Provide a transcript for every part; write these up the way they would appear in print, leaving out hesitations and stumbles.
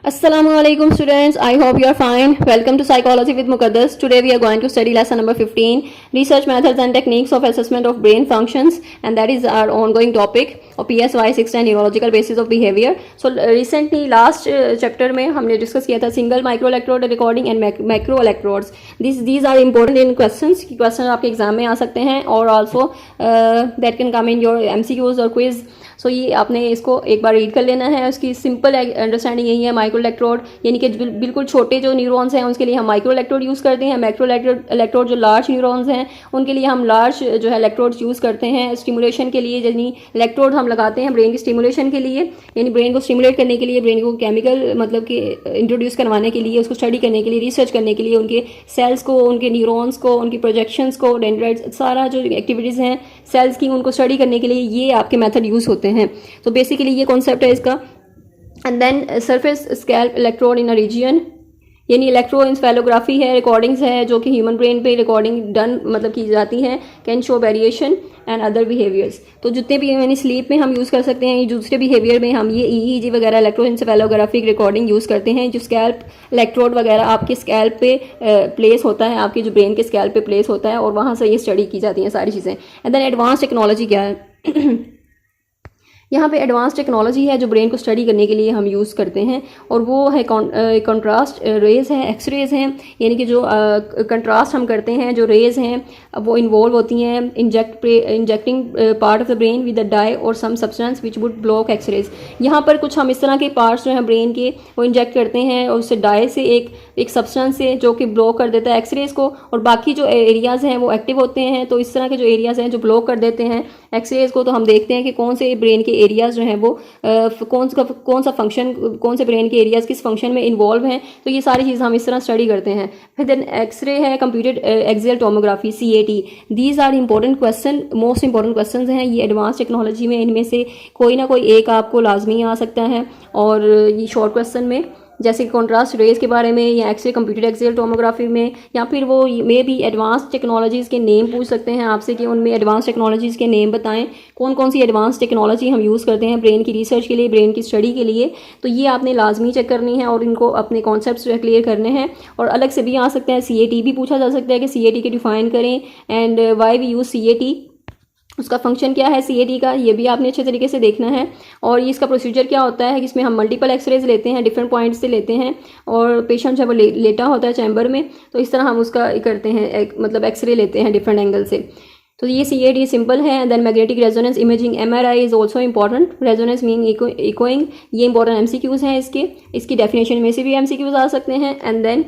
Assalamualaikum students, I hope you are fine. Welcome to Psychology with Muqaddas. Today we are going to study lesson number 15, Research Methods and Techniques of Assessment of Brain Functions, and that is our ongoing topic of PSY 610 Neurological Basis of Behavior. So recently last chapter में हमने discuss किया था single microelectrode recording and macro electrodes. These are important in questions. Questions आपके exam में आ सकते हैं और also that can come in your MCQs or quiz. सो ये आपने इसको एक बार रीड कर लेना है. उसकी सिंपल अंडरस्टैंडिंग यही है. माइक्रो इलेक्ट्रोड यानी कि बिल्कुल छोटे जो न्यूरॉन्स हैं उसके लिए हम माइक्रो इलेक्ट्रोड यूज़ करते हैं. मैक्रो इलेक्ट्रोड जो लार्ज न्यूरॉन्स हैं उनके लिए हम लार्ज जो है इलेक्ट्रोड्स यूज़ करते हैं स्टिमुलेशन के लिए. यानी इलेक्ट्रोड हम लगाते हैं ब्रेन की स्टिमुलेशन के लिए, यानी ब्रेन को स्टिमुलेट करने के लिए, ब्रेन को केमिकल मतलब कि इंट्रोड्यूस करवाने के लिए, उसको स्टडी करने के लिए, रिसर्च करने के लिए, उनके सेल्स को, उनके न्यूरॉन्स को, उनकी प्रोजेक्शंस को, डेंड्राइट्स, सारा जो एक्टिविटीज़ हैं सेल्स की उनको स्टडी करने के लिए ये आपके मेथड यूज़ होते हैं. तो बेसिकली ये कॉन्सेप्ट है इसका. And then surface scalp electrode in a region, यानी इलेक्ट्रोइंसेफेलोग्राफी है, रिकॉर्डिंग्स है जो कि ह्यूमन ब्रेन पे रिकॉर्डिंग डन मतलब की जाती हैं. Can show variation and other behaviours. तो जितने भी यानी स्लीप में हम यूज़ कर सकते हैं, दूसरे बिहेवियर में हम ये EEG वगैरह इलेक्ट्रोइंसेफेलोग्राफिक रिकॉर्डिंग यूज़ करते हैं. जो स्कैल्प इलेक्ट्रोड वगैरह आपके स्कैल्प पे प्लेस होता है, आपके जो ब्रेन के स्कैल्प पे प्लेस होता है और वहाँ से ये स्टडी की जाती हैं सारी चीज़ें. एंड देन एडवांस टेक्नोलॉजी क्या है यहाँ पे एडवांस टेक्नोलॉजी है जो ब्रेन को स्टडी करने के लिए हम यूज़ करते हैं और वो है कंट्रास्ट रेज है, एक्सरेज हैं. यानी कि जो कंट्रास्ट हम करते हैं, जो रेज हैं वो इन्वॉल्व होती हैं injecting part of the brain with the dye और some substance which would block X-rays. यहाँ पर कुछ हम इस तरह के पार्ट्स जो हैं ब्रेन के वो इंजेक्ट करते हैं और उससे डाई से एक सब्सटेंस से जो कि ब्लॉक कर देता है एक्सरेज को, और बाकी जो एरियाज़ हैं वो एक्टिव होते हैं. तो इस तरह के जो एरियाज़ हैं जो ब्लॉक कर देते हैं एक्सरेज को, तो हम देखते हैं कि कौन से ब्रेन के एरियाज़ जो हैं वो कौन सा फंक्शन, कौन से ब्रेन के एरियाज़ किस फंक्शन में इन्वॉल्व हैं. तो ये सारी चीज़ हम इस तरह स्टडी करते हैं. फिर देन एक्सरे है, computed axial tomography CAT. These are important question, most important question हैं ये एडवांस टेक्नोलॉजी में. इनमें से कोई ना कोई एक आपको लाजमी आ सकता है. और ये शॉर्ट क्वेश्चन में जैसे कॉन्ट्रास्ट रेज के बारे में या एक्सरे कंप्यूटेड एक्सियल टोमोग्राफी में, या फिर वो मे भी एडवांस टेक्नोलॉजीज़ के नेम पूछ सकते हैं आपसे कि उनमें एडवांस टेक्नोलॉजीज़ के नेम बताएं. कौन कौन सी एडवांस टेक्नोलॉजी हम यूज़ करते हैं ब्रेन की रिसर्च के लिए, ब्रेन की स्टडी के लिए. तो ये आपने लाजमी चेक करनी है और इनको अपने कॉन्सेप्ट्स क्लियर करने हैं. और अलग से भी आ सकता है, CAT भी पूछा जा सकता है कि CAT के डिफाइन करें and why we use CAT, उसका फंक्शन क्या है CAT का, ये भी आपने अच्छे तरीके से देखना है. और ये इसका प्रोसीजर क्या होता है कि इसमें हम मल्टीपल एक्सरेज लेते हैं, डिफरेंट पॉइंट्स से लेते हैं और पेशेंट जब लेटा होता है चैम्बर में तो इस तरह हम उसका करते हैं मतलब एक्सरे लेते हैं डिफरेंट एंगल से. तो ये CAT सिंपल है. Then magnetic resonance imaging MRI is also important. Resonance mean echoing, ये इंपॉर्टेंट MCQs हैं इसकी डेफिनेशन में से भी MCQs आ सकते हैं. एंड देन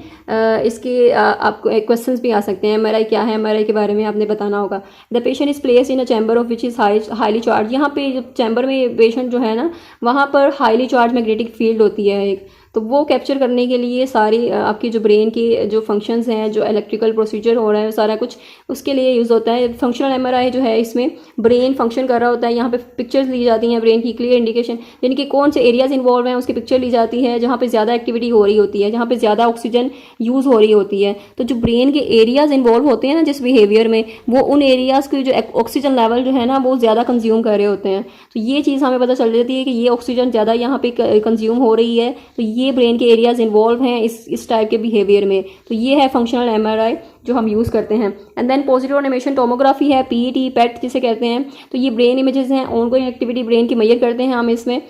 इसके आपको क्वेश्चंस भी आ सकते हैं. MRI क्या है, MRI के बारे में आपने बताना होगा. The patient is place in a chamber of which is highly charge. यहाँ पे जब चैम्बर में पेशेंट जो है ना वहाँ पर हाईली चार्ज मैग्नेटिक फील्ड होती है एक, तो वो कैप्चर करने के लिए सारी आपकी जो ब्रेन की जो फंक्शंस हैं, जो इलेक्ट्रिकल प्रोसीजर हो रहा है सारा कुछ उसके लिए यूज़ होता है. फंक्शनल MRI जो है इसमें ब्रेन फंक्शन कर रहा होता है. यहाँ पे पिक्चर्स ली जाती हैं ब्रेन की, क्लियर इंडिकेशन यानी कि कौन से एरियाज इन्वॉल्व हैं उसकी पिक्चर ली जाती है. जहाँ पे ज़्यादा एक्टिविटी हो रही होती है, जहाँ पे ज़्यादा ऑक्सीजन यूज़ हो रही होती है, तो जो ब्रेन के एरियाज इन्वॉल्व होते हैं ना जिस बिहेवियर में, वो उन एरियाज़ की जो ऑक्सीजन लेवल जो है ना वो ज़्यादा कंज्यूम कर रहे होते हैं. तो ये चीज़ हमें पता चल जाती है कि ये ऑक्सीजन ज़्यादा यहाँ पे कंज्यूम हो रही है, तो ये ब्रेन के एरियाज इन्वॉल्व हैं इस टाइप के बिहेवियर में. तो ये है फंक्शनल MRI जो हम यूज़ करते हैं. And then positive animation tomography है, PET जिसे कहते हैं. तो ये ब्रेन इमेजेस हैं, ऑनगोइंग एक्टिविटी ब्रेन की मेजर करते हैं हम इसमें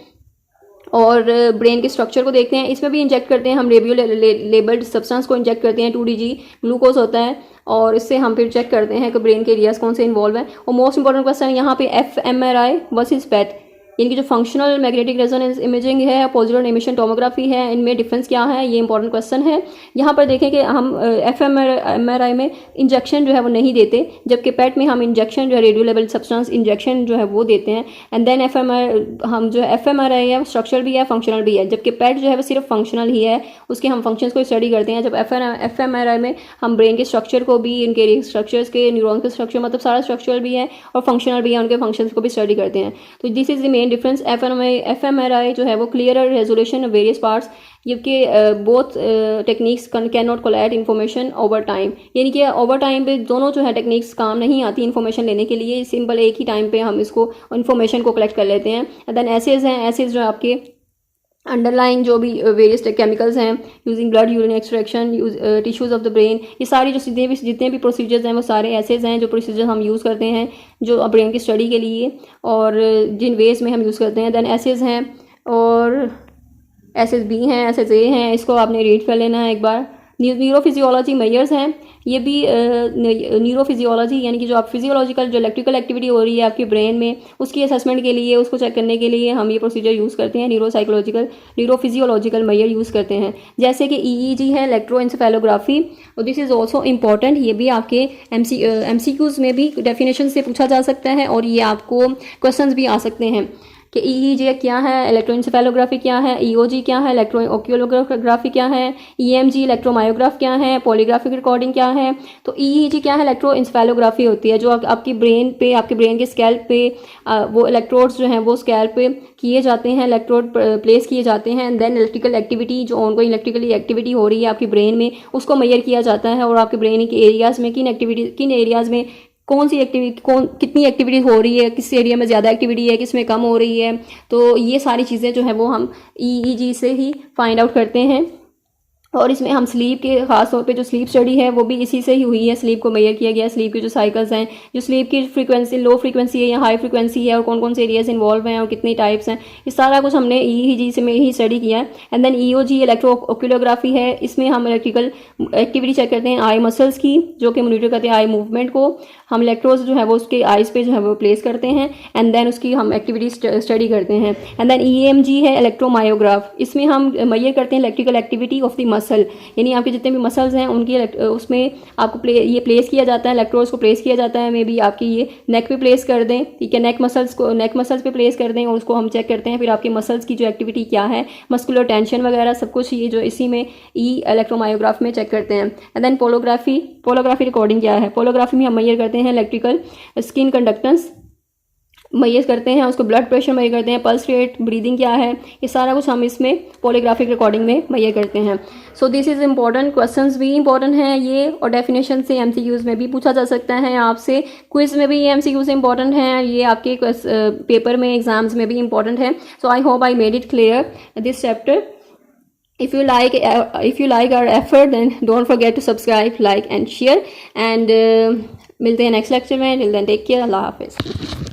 और ब्रेन के स्ट्रक्चर को देखते हैं. इसमें भी इंजेक्ट करते हैं हम रेडियो लेबल्ड सब्सटेंस को इंजेक्ट करते हैं. 2DG ग्लूकोज होता है और इससे हम फिर चेक करते हैं कि ब्रेन के एरियाज कौन से इन्वॉल्व हैं. और मोस्ट इंपॉर्टेंट क्वेश्चन यहाँ पे fMRI वर्सेस PET, यानी कि जो फंक्शनल मैग्नेटिक रेजोनेंस इमेजिंग है, पॉजिटिव एमिशन टोमोग्राफी है, इनमें डिफरेंस क्या है, ये इंपॉर्टेंट क्वेश्चन है. यहाँ पर देखें कि हम fMRI में इंजेक्शन जो है वो नहीं देते, जबकि PET में हम इंजेक्शन जो है रेडियो लेवल सब्सटेंस इंजेक्शन जो है वो देते हैं. एंड देन हम जो fMRI है स्ट्रक्चरल भी है, फंक्शनल भी है, जबकि PET जो है वो सिर्फ फंक्शनल ही है, उसके हम फंक्शंस को स्टडी करते हैं. जब fMRI में हम ब्रेन के स्ट्रक्चर को भी, इनके स्ट्रक्चर्स के, न्यूरॉन के स्ट्रक्चर मतलब सारा स्ट्रक्चरल भी है और फंक्शनल भी है, उनके फंक्शंस को भी स्टडी करते हैं. तो this is the main difference. fMRI जो है वो clearer resolution of various parts, जबकि both techniques can not collate information over time, यानी कि ओवर टाइम पे दोनों जो है टेक्निक्स काम नहीं आती इन्फॉर्मेशन लेने के लिए. सिंपल एक ही टाइम पे हम इसको इन्फॉर्मेशन को कलेक्ट कर लेते हैं. देन एसेज हैं, एसेज जो आपके अंडरलाइंग जो भी वेरियस केमिकल्स हैं, using blood urine extraction, tissues of the brain, ये सारी जो जितने भी प्रोसीजर्स हैं वो सारे ऐसे हैं जो प्रोसीजर हम यूज़ करते हैं जो ब्रेन की स्टडी के लिए और जिन वेज में हम यूज़ करते हैं। दैन एसेज हैं और एसेज बी हैं, एसेज ए हैं, इसको आपने रीड कर लेना है एक बार। न्यूरोफिजियोलॉजी मेजर्स हैं, ये भी न्यूरोफिजियोलॉजी यानी कि जो आप फिजियोलॉजिकल जो इलेक्ट्रिकल एक्टिविटी हो रही है आपके ब्रेन में उसकी असेसमेंट के लिए, उसको चेक करने के लिए हम ये प्रोसीजर यूज़ करते हैं। न्यूरोफिजियोलॉजिकल मेजर यूज़ करते हैं, जैसे कि EEG है, इलेक्ट्रोएंसेफेलोग्राफी, और दिस इज़ ऑल्सो इम्पॉर्टेंट। ये भी आपके MCQs में भी डेफिनेशन से पूछा जा सकता है और ये आपको क्वेश्चंस भी आ सकते हैं कि EEG क्या है, इलेक्ट्रोएंसेफेलोग्राफी क्या है, EOG क्या है, इलेक्ट्रोओक्यूलोग्राफी क्या है, EMG इलेक्ट्रोमायोग्राफ क्या है, पॉलीग्राफिक रिकॉर्डिंग क्या है। तो EEG क्या है, इलेक्ट्रोएंसेफेलोग्राफी होती है जो आपकी ब्रेन पे, आपके ब्रेन के स्कैल्प पे वो इलेक्ट्रोड्स जो हैं वो स्कैल्प पे किए जाते हैं, इलेक्ट्रोड प्लेस किए जाते हैं, एंड देन इलेक्ट्रिकल एक्टिविटी जो ऑनगोइंग इलेक्ट्रिकली एक्टिविटी हो रही है आपकी ब्रेन में उसको मेजर किया जाता है और आपके ब्रेन के एरियाज़ में किन एरियाज़ में कौन सी एक्टिविटी कितनी एक्टिविटी हो रही है, किस एरिया में ज़्यादा एक्टिविटी है, किस में कम हो रही है। तो ये सारी चीज़ें जो है वो हम EEG से ही फाइंड आउट करते हैं। और इसमें हम स्लीप के खास तौर पे जो स्लीप स्टडी है वो भी इसी से ही हुई है, स्लीप को मेजर किया गया, स्लीप के जो साइकिल्स हैं, जो स्लीप की फ्रीक्वेंसी लो फ्रीक्वेंसी है या हाई फ्रीक्वेंसी है और कौन कौन से एरियाज इन्वॉल्व हैं और कितनी टाइप्स हैं, ये सारा कुछ हमने EEG से में ही स्टडी किया है। एंड देन EOG इलेक्ट्रोओक्यूलोग्राफी है, इसमें हम इलेक्ट्रिकल एक्टिविटी चेक करते हैं आई मसल्स की जो कि मॉनिटर करते हैं आई मूवमेंट को। हम इलेक्ट्रोड्स जो है वो उसके आइज पे जो है वो प्लेस करते हैं एंड देन उसकी हम एक्टिविटी स्टडी करते हैं। एंड देन EMG है इलेक्ट्रोमायोग्राफ, इसमें हम मेजर करते हैं electrical activity of the muscle, यानी आपके जितने भी मसल्स हैं उनकी उसमें आपको ये प्लेस किया जाता है, इलेक्ट्रोड्स को प्लेस किया जाता है। मे बी आपकी ये नेक पे प्लेस कर दें, ठीक है, नेक मसल्स पे प्लेस कर दें और उसको हम चेक करते हैं फिर आपके मसल्स की जो एक्टिविटी क्या है, मस्कुलर टेंशन वगैरह सब कुछ ये जो इसी में इलेक्ट्रोमायोग्राफ में चेक करते हैं। एंड देन पोलोग्राफी रिकॉर्डिंग क्या है, पोलोग्राफी में हम मेजर करते हैं इलेक्ट्रिकल स्किन कंडक्टेंस मेजर करते हैं, उसको ब्लड प्रेशर मेजर करते हैं, पल्स रेट, ब्रीदिंग क्या है, ये सारा कुछ हम इसमें पॉलीग्राफिक रिकॉर्डिंग में मेजर करते हैं। So this is important, questions भी इंपॉर्टेंट हैं ये, और डेफिनेशन से MCQs में भी पूछा जा सकता है आपसे, क्विज में भी ये MCQs इंपॉर्टेंट हैं, ये आपके पेपर में एग्जाम्स में भी इंपॉर्टेंट है। So I hope I made it clear this chapter. If you like our effort, then don't forget to subscribe, like and share, and मिलते हैं नेक्स्ट लेक्चर में। टिल देन टेक केयर, अल्लाह हाफिज़।